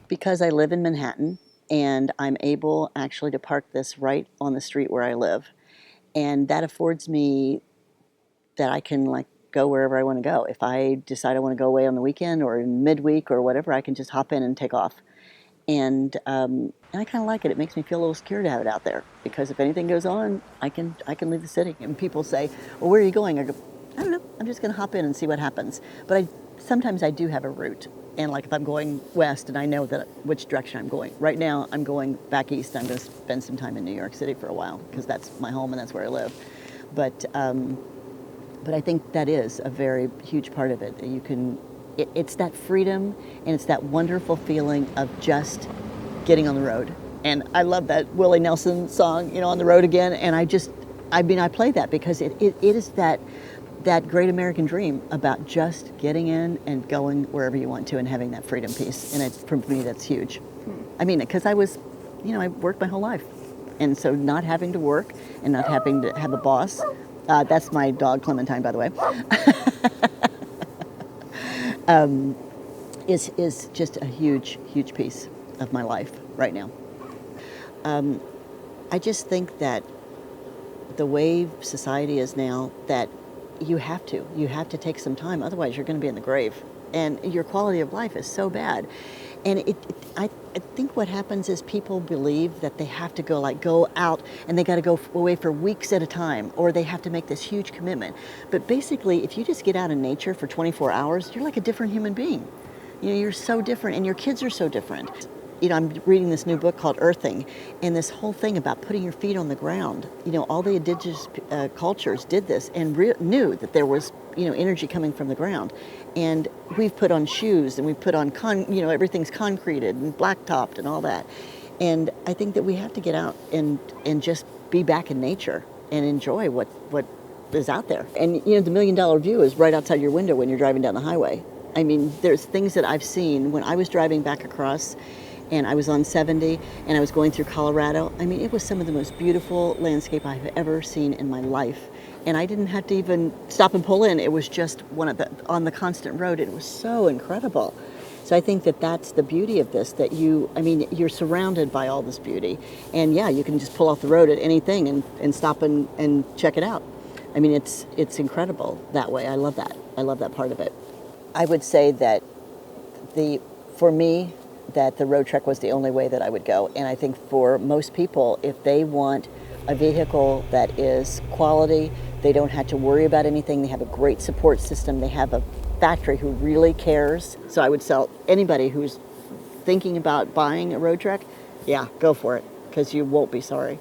Because I live in Manhattan and I'm able actually to park this right on the street where I live. And that affords me that I can like go wherever I want to go. If I decide I want to go away on the weekend or in midweek or whatever, I can just hop in and take off. And I kind of like it. It makes me feel a little secure to have it out there because if anything goes on, I can leave the city. And people say, "Well, where are you going?" I go, "I don't know. I'm just going to hop in and see what happens." But sometimes I do have a route. And like if I'm going west and I know that which direction I'm going. Right now I'm going back east. I'm going to spend some time in New York City for a while because that's my home and that's where I live. But but I think that is a very huge part of it. It's that freedom and it's that wonderful feeling of just getting on the road. And I love that Willie Nelson song, On the Road Again. And I play that because it is that great American dream about just getting in and going wherever you want to and having that freedom piece. And for me, that's huge. I mean, because I worked my whole life. And so not having to work and not having to have a boss, that's my dog Clementine, by the way, is just a huge, huge piece of my life right now. I just think that the way society is now, that you have to take some time, otherwise you're going to be in the grave, and your quality of life is so bad. And I think what happens is people believe that they have to go out and they got to go away for weeks at a time, or they have to make this huge commitment. But basically, if you just get out in nature for 24 hours, you're like a different human being. You're so different, and your kids are so different. I'm reading this new book called Earthing, and this whole thing about putting your feet on the ground. All the indigenous cultures did this and knew that there was, energy coming from the ground. And we've put on shoes, and we've put on, everything's concreted and blacktopped and all that. And I think that we have to get out and just be back in nature and enjoy what is out there. And, the $1 million view is right outside your window when you're driving down the highway. I mean, there's things that I've seen when I was driving back across, and I was on 70 and I was going through Colorado. I mean, it was some of the most beautiful landscape I've ever seen in my life. And I didn't have to even stop and pull in. It was just on the constant road. It was so incredible. So I think that that's the beauty of this, that you're surrounded by all this beauty. And yeah, you can just pull off the road at anything and stop and check it out. I mean, it's incredible that way. I love that. I love that part of it. I would say that for me, that the Roadtrek was the only way that I would go. And I think for most people, if they want a vehicle that is quality, they don't have to worry about anything, they have a great support system, they have a factory who really cares. So I would tell anybody who's thinking about buying a Roadtrek, yeah, go for it, because you won't be sorry.